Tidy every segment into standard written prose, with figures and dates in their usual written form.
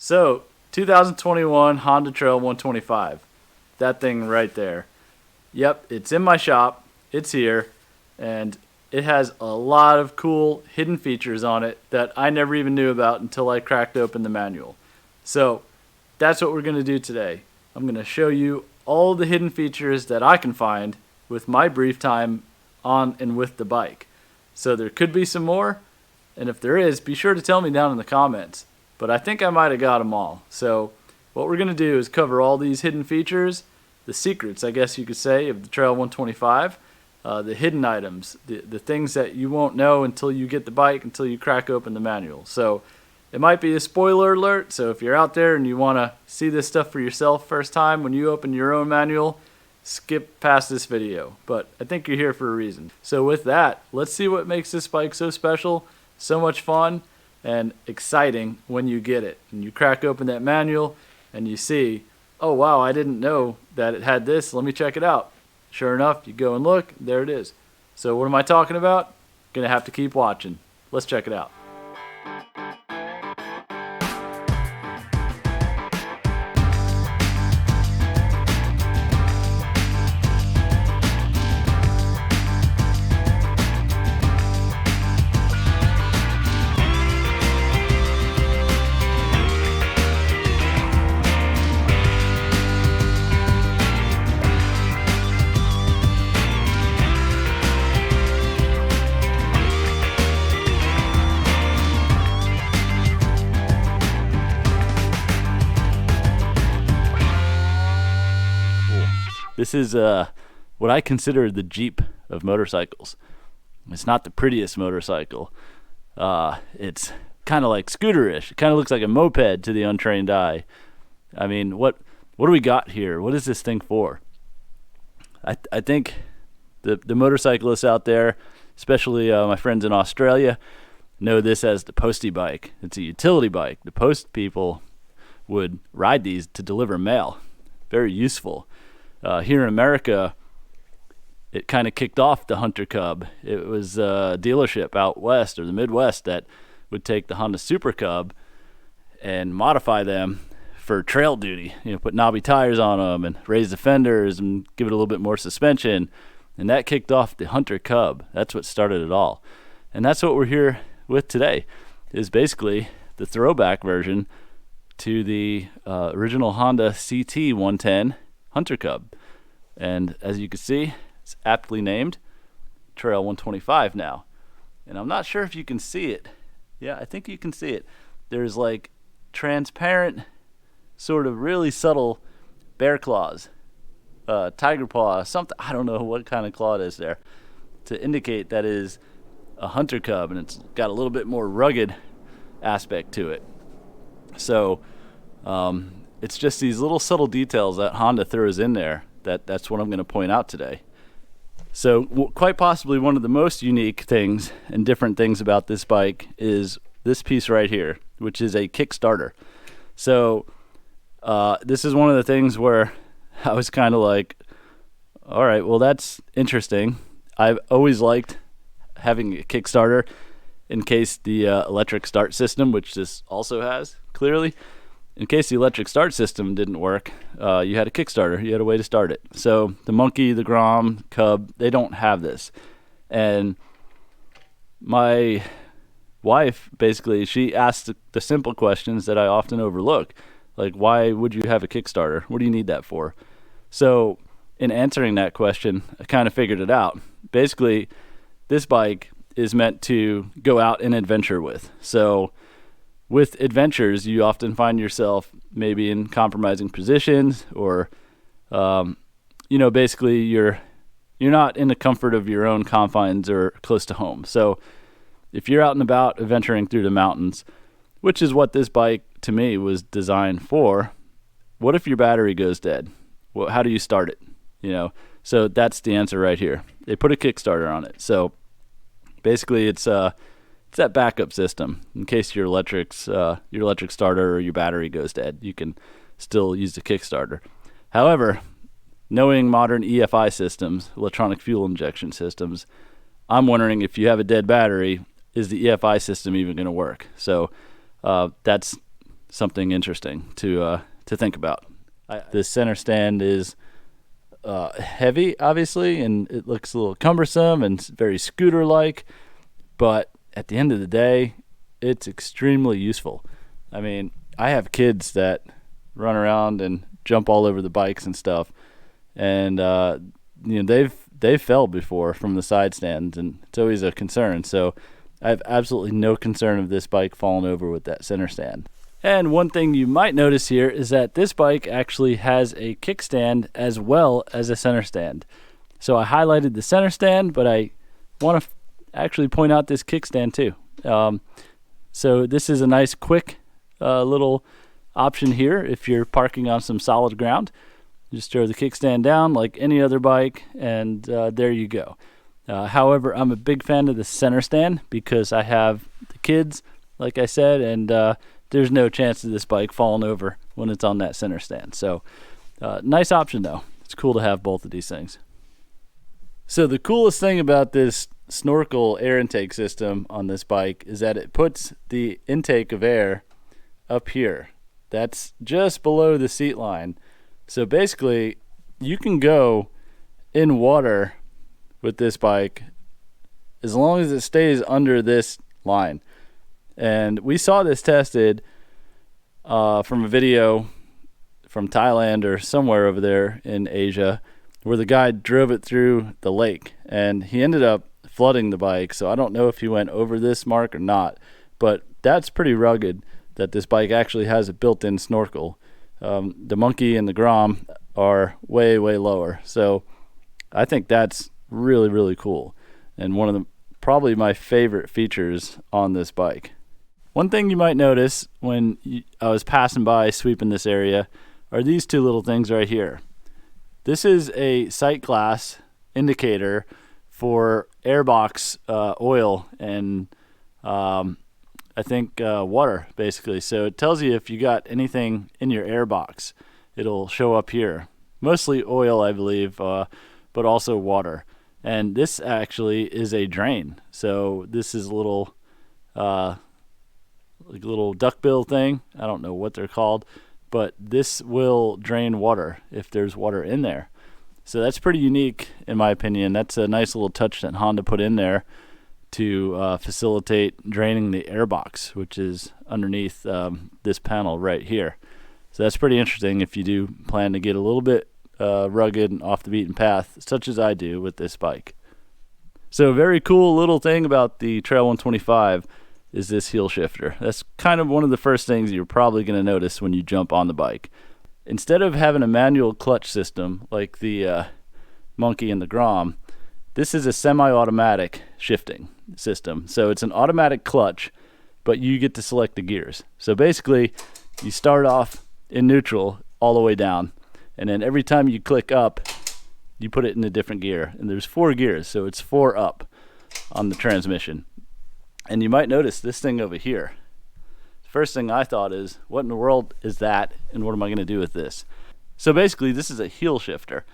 So, 2021 Honda Trail 125. That thing right there. Yep, it's in my shop. It's here. And it has a lot of cool hidden features on it that I never even knew about until I cracked open the manual. So, that's what we're going to do today. I'm going to show you all the hidden features that I can find with my brief time on and with the bike. So there could be some more, and if there is, be sure to tell me down in the comments. But I think I might have got them all. So what we're going to do is cover all these hidden features, the secrets, I guess you could say, of the Trail 125, the hidden items, the things that you won't know until you get the bike, until you crack open the manual. So it might be a spoiler alert, so if you're out there and you want to see this stuff for yourself first time when you open your own manual, skip past this video. But I think you're here for a reason. So with that, let's see what makes this bike so special, so much fun, and exciting when you get it. And you crack open that manual and you see, oh wow, I didn't know that it had this. Let me check it out. Sure enough, you go and look, there it is. So what am I talking about? Gonna have to keep watching. Let's check it out. This is what I consider the Jeep of motorcycles. It's not the prettiest motorcycle. It's kind of like scooterish. It kind of looks like a moped to the untrained eye. I mean, what do we got here? What is this thing for? I think the motorcyclists out there, especially my friends in Australia, know this as the postie bike. It's a utility bike. The post people would ride these to deliver mail. Very useful. Here in America, it kind of kicked off the Hunter Cub. It was a dealership out west or the Midwest that would take the Honda Super Cub and modify them for trail duty. You know, put knobby tires on them and raise the fenders and give it a little bit more suspension. And that kicked off the Hunter Cub. That's what started it all. And that's what we're here with today, is basically the throwback version to the original Honda CT-110 Hunter Cub. And as you can see, it's aptly named Trail 125 now. And I'm not sure if you can see it. Yeah, I think you can see it. There's like transparent, sort of really subtle bear claws, tiger paw, something. I don't know what kind of claw it is there, to indicate that it is a Hunter Cub, and it's got a little bit more rugged aspect to it. So it's just these little subtle details that Honda throws in there that's what I'm going to point out today. So quite possibly one of the most unique things and different things about this bike is this piece right here, which is a Kickstarter. So this is one of the things where I was kind of like, all right, well, that's interesting. I've always liked having a Kickstarter in case the electric start system, which this also has, clearly, in case the electric start system didn't work, you had a Kickstarter. You had a way to start it. So the Monkey, the Grom, Cub, they don't have this. And my wife, basically, she asked the simple questions that I often overlook. Like, why would you have a Kickstarter? What do you need that for? So in answering that question, I kind of figured it out. Basically, this bike is meant to go out and adventure with. So with adventures, you often find yourself maybe in compromising positions, or, basically you're not in the comfort of your own confines or close to home. So if you're out and about adventuring through the mountains, which is what this bike to me was designed for, what if your battery goes dead? Well, how do you start it? So that's the answer right here. They put a Kickstarter on it. So basically it's that backup system in case your electric starter or your battery goes dead. You can still use the Kickstarter. However, knowing modern EFI systems, electronic fuel injection systems, I'm wondering if you have a dead battery, is the EFI system even going to work? So that's something interesting to think about. This center stand is heavy, obviously, and it looks a little cumbersome and very scooter-like, but at the end of the day, it's extremely useful. I mean, I have kids that run around and jump all over the bikes and stuff, and they've fell before from the side stands, and it's always a concern. So I have absolutely no concern of this bike falling over with that center stand. And one thing you might notice here is that this bike actually has a kickstand as well as a center stand. So I highlighted the center stand, but I want to actually point out this kickstand too. So this is a nice quick little option here if you're parking on some solid ground. Just throw the kickstand down like any other bike, and there you go. However, I'm a big fan of the center stand because I have the kids, like I said, and there's no chance of this bike falling over when it's on that center stand. So nice option though. It's cool to have both of these things. So the coolest thing about this Snorkel air intake system on this bike is that it puts the intake of air up here. That's just below the seat line. So basically you can go in water with this bike as long as it stays under this line. And we saw this tested from a video from Thailand or somewhere over there in Asia, where the guy drove it through the lake, and he ended up flooding the bike. So I don't know if he went over this mark or not, but that's pretty rugged that this bike actually has a built-in snorkel. The Monkey and the Grom are way, way lower. So I think that's really, really cool, and one of the probably my favorite features on this bike. One thing you might notice when I was passing by sweeping this area are these two little things right here. This is a sight glass indicator for airbox oil and I think water, basically. So it tells you if you got anything in your airbox. It'll show up here. Mostly oil, I believe, but also water. And this actually is a drain. So this is a little like a little duckbill thing. I don't know what they're called, but this will drain water if there's water in there. So that's pretty unique in my opinion. That's a nice little touch that Honda put in there to facilitate draining the airbox, which is underneath this panel right here. So that's pretty interesting if you do plan to get a little bit rugged and off the beaten path, such as I do with this bike. So a very cool little thing about the Trail 125 is this heel shifter. That's kind of one of the first things you're probably going to notice when you jump on the bike. Instead of having a manual clutch system like the Monkey and the Grom, this is a semi-automatic shifting system. So it's an automatic clutch, but you get to select the gears. So basically, you start off in neutral all the way down, and then every time you click up, you put it in a different gear. And there's 4 gears, so it's 4 up on the transmission. And you might notice this thing over here. The first thing I thought is, what in the world is that, and what am I going to do with this? So basically, this is a heel shifter.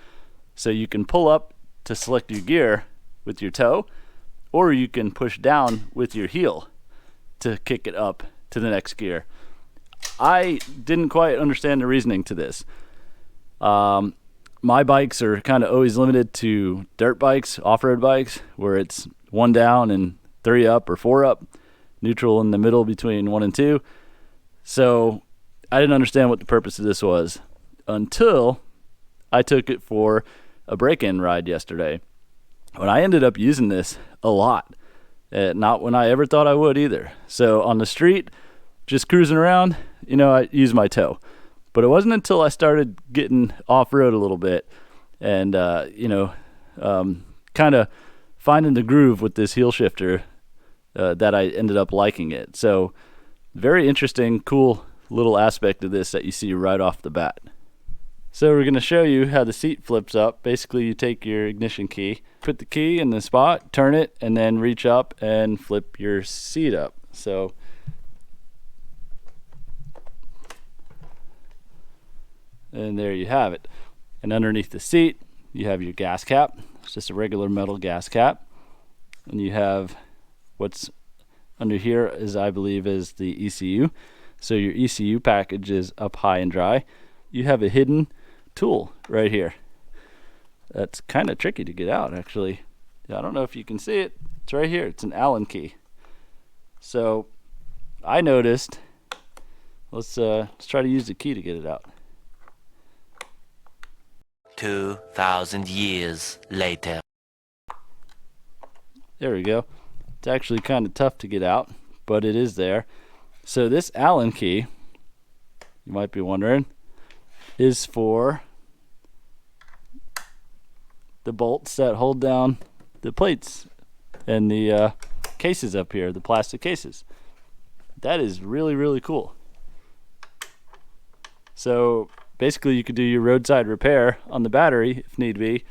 So you can pull up to select your gear with your toe, or you can push down with your heel to kick it up to the next gear. I didn't quite understand the reasoning to this. My bikes are kind of always limited to dirt bikes, off-road bikes, where it's 1 down and 3 up or 4 up, neutral in the middle between 1 and 2. So I didn't understand what the purpose of this was until I took it for a break-in ride yesterday, when I ended up using this a lot. Not when I ever thought I would either. So on the street, just cruising around, I use my toe. But it wasn't until I started getting off-road a little bit and, kind of finding the groove with this heel shifter that I ended up liking it. So very interesting, cool little aspect of this that you see right off the bat. So we're going to show you how the seat flips up. Basically, you take your ignition key, put the key in the spot, turn it, and then reach up and flip your seat up. So and there you have it. And underneath the seat, you have your gas cap. It's just a regular metal gas cap. And you have what's under here is, I believe, is the ECU. so your ECU package is up high and dry, you have a hidden tool right here. That's kind of tricky to get out, actually. I don't know if you can see it. It's right here. It's an Allen key. So I noticed, let's try to use the key to get it out. 2,000 years later. There we go. It's actually kind of tough to get out, but it is there. So this Allen key, you might be wondering, is for the bolts that hold down the plates and the cases up here, the plastic cases. That is really, really cool. So basically you could do your roadside repair on the battery if need be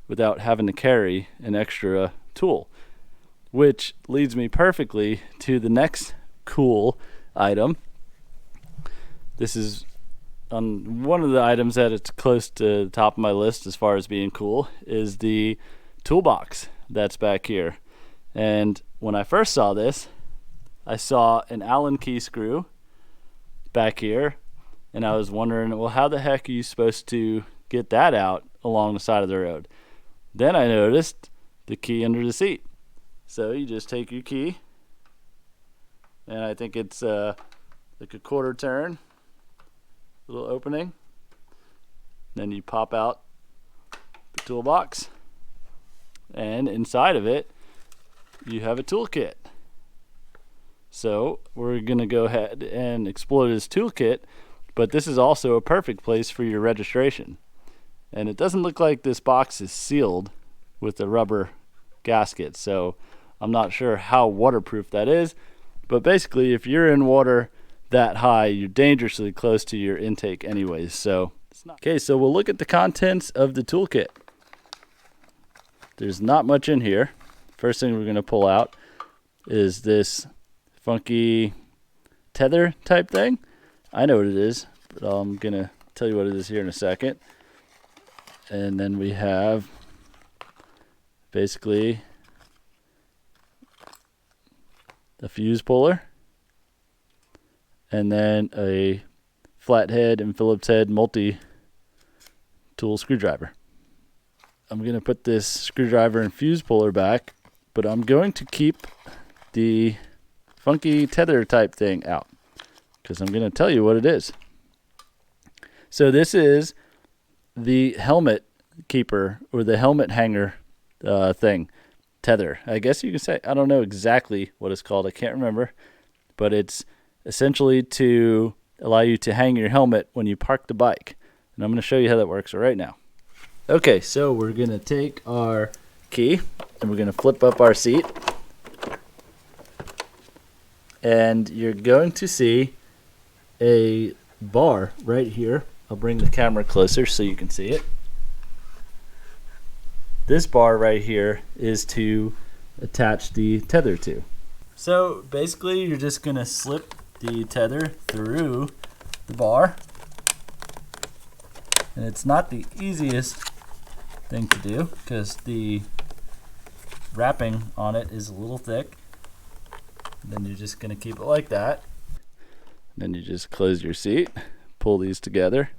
without having to carry an extra tool, which leads me perfectly to the next cool item. This is on one of the items that it's close to the top of my list as far as being cool, is the toolbox that's back here. And when I first saw this, I saw an Allen key screw back here, and I was wondering, well, how the heck are you supposed to get that out along the side of the road? Then I noticed the key under the seat. So you just take your key, and I think it's like a quarter turn, little opening. Then you pop out the toolbox, and inside of it you have a toolkit. So we're gonna go ahead and explore this toolkit, but this is also a perfect place for your registration. And it doesn't look like this box is sealed with a rubber gasket, so I'm not sure how waterproof that is, but basically if you're in water that high, you're dangerously close to your intake anyways. So it's not. Okay, so we'll look at the contents of the toolkit. There's not much in here. First thing we're going to pull out is this funky tether type thing. I know what it is, but I'm going to tell you what it is here in a second. And then we have basically a fuse puller, and then a flathead and Phillips head multi-tool screwdriver. I'm going to put this screwdriver and fuse puller back, but I'm going to keep the funky tether type thing out because I'm going to tell you what it is. So this is the helmet keeper, or the helmet hanger thing, tether, I guess you can say. I don't know exactly what it's called. I can't remember, but it's essentially to allow you to hang your helmet when you park the bike. And I'm going to show you how that works right now. Okay, so we're going to take our key and we're going to flip up our seat. And you're going to see a bar right here. I'll bring the camera closer so you can see it. This bar right here is to attach the tether to. So basically you're just going to slip the tether through the bar, and it's not the easiest thing to do because the wrapping on it is a little thick. Then you're just going to keep it like that. Then you just close your seat, pull these together,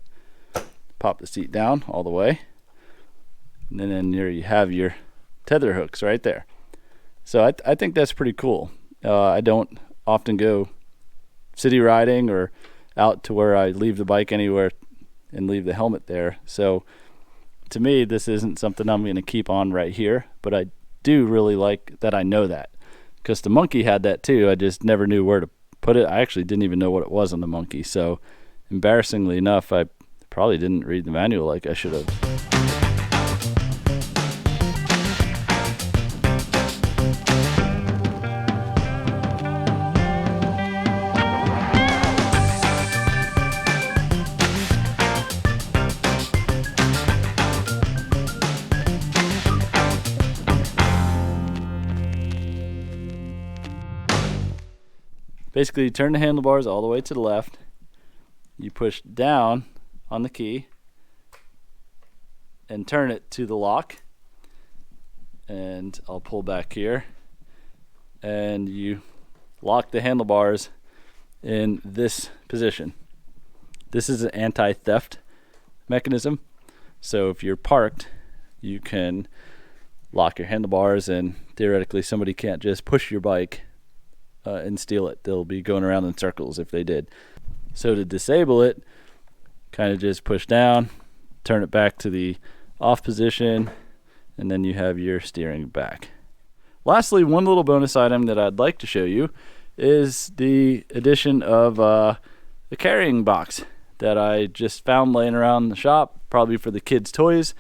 pop the seat down all the way, and then there you have your tether hooks right there. So I think that's pretty cool. I don't often go city riding or out to where I leave the bike anywhere and leave the helmet there. So to me, this isn't something I'm going to keep on right here, but I do really like that I know that, because the monkey had that too. I just never knew where to put it. I actually didn't even know what it was on the monkey. So embarrassingly enough, I probably didn't read the manual like I should have. Basically, you turn the handlebars all the way to the left. You push down on the key and turn it to the lock. And I'll pull back here. And you lock the handlebars in this position. This is an anti-theft mechanism. So if you're parked, you can lock your handlebars, and theoretically somebody can't just push your bike and steal it. They'll be going around in circles if they did. So to disable it, kind of just push down, turn it back to the off position, and then you have your steering back. Lastly, one little bonus item that I'd like to show you is the addition of a carrying box that I just found laying around the shop, probably for the kids' toys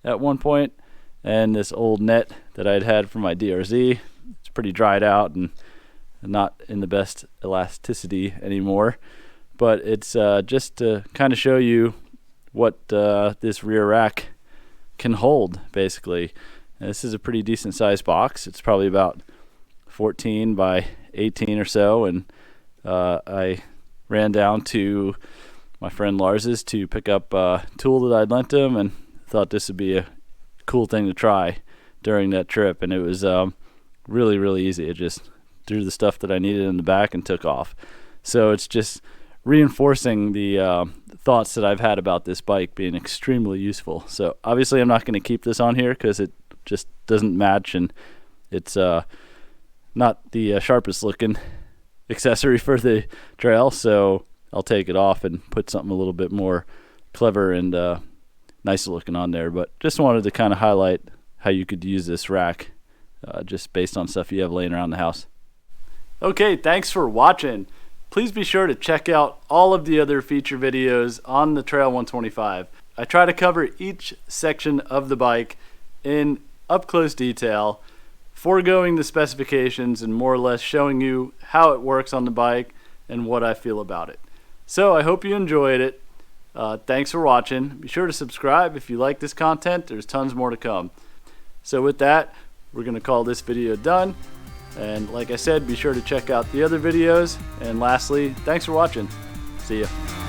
at one point, and this old net that I'd had for my DRZ. It's pretty dried out and not in the best elasticity anymore, but it's just to kind of show you what this rear rack can hold, basically. And this is a pretty decent sized box. It's probably about 14 by 18 or so, and I ran down to my friend Lars's to pick up a tool that I'd lent him, and thought this would be a cool thing to try during that trip. And it was really easy. It just threw the stuff that I needed in the back and took off. So it's just reinforcing the thoughts that I've had about this bike being extremely useful. So obviously I'm not going to keep this on here because it just doesn't match, and it's not the sharpest looking accessory for the trail, so I'll take it off and put something a little bit more clever and nicer looking on there. But just wanted to kind of highlight how you could use this rack just based on stuff you have laying around the house. Okay, thanks for watching. Please be sure to check out all of the other feature videos on the Trail 125. I try to cover each section of the bike in up close detail, foregoing the specifications and more or less showing you how it works on the bike and what I feel about it. So I hope you enjoyed it. Thanks for watching. Be sure to subscribe if you like this content. There's tons more to come. So with that, we're going to call this video done. And like I said, be sure to check out the other videos. And lastly, thanks for watching. See ya.